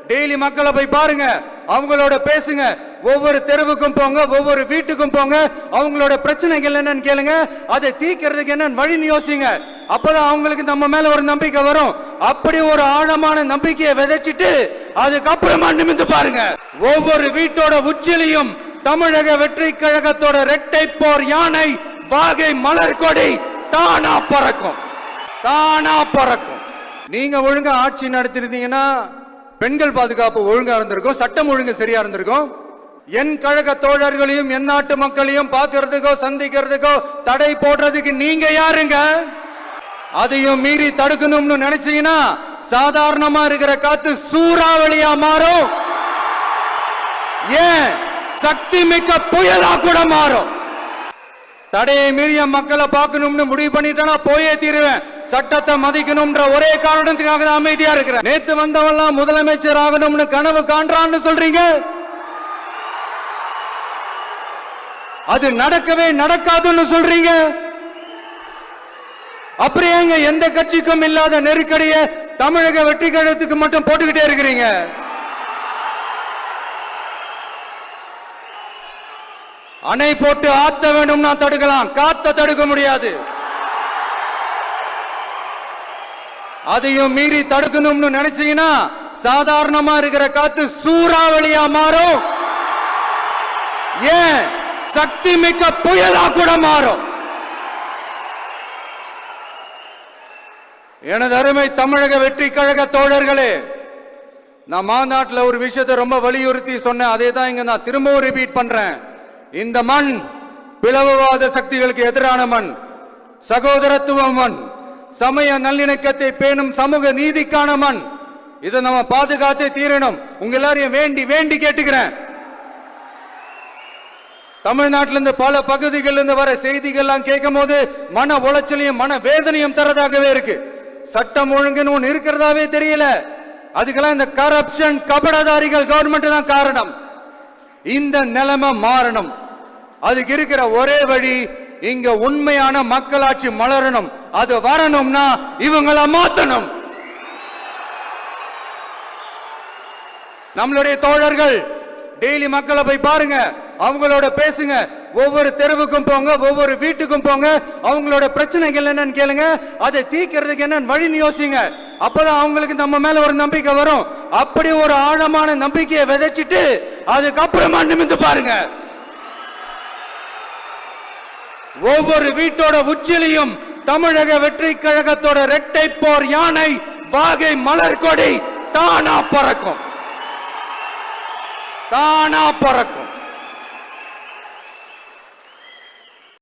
Daily மக்களை போய் பாருங்க, அவங்களோட பேசுங்க, ஒவ்வொரு தெருவுக்கும் போங்க, ஒவ்வொரு வீட்டுக்கும் போங்க, அவங்களோட பிரச்சனைகள் என்னன்னு கேளுங்க, அதை தீர்க்கிறதுக்கு என்னன்னு வழி யோசிங்க. அப்பதான் அவங்களுக்கு நம்ம மேல ஒரு நம்பிக்கை வரும். அப்படி ஒரு ஆழமான நம்பிக்கையை விதைச்சிட்டு அதுக்கப்புறமா நிமிந்து பாருங்க. ஒவ்வொரு வீட்டோட உச்சிலையும் தமிழக வெற்றி கழகத்தோட இரட்டை போர் யானை வாகை மலர் கொடி தானா பறக்கும், தானா பறக்கும். நீங்க ஒழுங்கா ஆட்சி நடத்திருந்தீங்கன்னா பெண்கள் பாதுகாப்பு ஒழுங்கா இருந்திருக்கும், சட்டம் ஒழுங்கு சரியா இருந்திருக்கும். என் கழக தோழர்களையும் என் நாட்டு மக்களையும் பார்க்கறதுக்கோ சந்திக்கிறதுக்கோ தடை போடுறதுக்கு நீங்க யாருங்க? அதையும் மீறி தடுக்கணும்னு நினைச்சீங்கன்னா சாதாரணமா இருக்கிற காத்து சூறாவளியா மாறும், ஏன் சக்தி மிக்க புயலா கூட மாறும். தடையை மீறிய மக்களை பார்க்கணும்னு முடிவு பண்ணிட்டா போயே தீருவேன். சட்டத்தை மதிக்கணும்ன்ற ஒரே காரணத்துக்காக தான் அமைதியா இருக்கிறேன். நேத்து வந்தவெல்லாம் முதலமைச்சர் ஆகணும்னு கனவு காண்றான்னு சொல்றீங்க, அது நடக்கவே நடக்காதுன்னு சொல்றீங்க. அப்படியே எந்த கட்சிக்கும் இல்லாத நெருக்கடியை தமிழக வெற்றி கழகத்துக்கு மட்டும் போட்டுக்கிட்டே இருக்கிறீங்க. அணை போட்டு ஆத்த வேண்டும்னா தடுக்கலாம், காத்த தடுக்க முடியாது. அதையும் மீறி தடுக்கணும்னு நினைச்சீங்கன்னா சாதாரணமா இருக்கிற காத்து சூறாவளியா மாறும், ஏன் சக்தி மிக்க புயலா கூட மாறும். எனது அருமை தமிழக வெற்றி கழக தோழர்களே, நான் மாநாட்டில் ஒரு விஷயத்தை ரொம்ப வலியுறுத்தி சொன்னேன், அதே தான் இங்க நான் திரும்பவும் ரிப்பீட் பண்றேன். இந்த மண் பிளவுவாத சக்திகளுக்கு எதிரான மண், சகோதரத்துவ மண், சமய நல்லிணக்கத்தை பேணும் சமூக நீதிக்கான மண். இதை நம்ம பாதுகாத்தே தீரணும். உங்க எல்லாரையும் வேண்டி வேண்டி கேட்டுக்கிறேன். தமிழ்நாட்டிலிருந்து பல பகுதிகளிலிருந்து வர செய்திகள்லாம் கேட்கும் போது மன உளைச்சலையும் மன வேதனையும் தரதாகவே இருக்கு. சட்டம் ஒழுங்குன்னு ஒன்று இருக்கிறதாவே தெரியல. அதுக்கெல்லாம் இந்த கரப்ஷன் கபடதாரிகள் கவர்மெண்ட் தான் காரணம். இந்த நிலைமை மாறணும். அதுக்கு இருக்கிற ஒரே வழி, இங்க உண்மையான மக்களாட்சி மலரணும். அது வரணும்னா இவங்களை மாத்தணும். நம்மளுடைய தோழர்கள் டெய்லி மக்களை போய் பாருங்க, அவங்களோட பேசுங்க, ஒவ்வொரு தெருவுக்கும் போங்க, ஒவ்வொரு வீட்டுக்கும் போங்க, அவங்களோட பிரச்சனைகள் என்னன்னு கேளுங்க, அதை தீர்க்கிறதுக்கு என்னன்னு வழி யோசிங்க. அப்பதான் அவங்களுக்கு நம்ம மேல ஒரு நம்பிக்கை வரும். அப்படி ஒரு ஆழமான நம்பிக்கையை விதைச்சிட்டு அதுக்கப்புறமா நிமிந்து பாருங்க. ஒவ்வொரு வீட்டோட உச்சிலையும் தமிழக வெற்றி கழகத்தோட இரட்டை போர் யானை வாகை மலர் கொடி தானா பறக்கும், தானா பறக்கும்.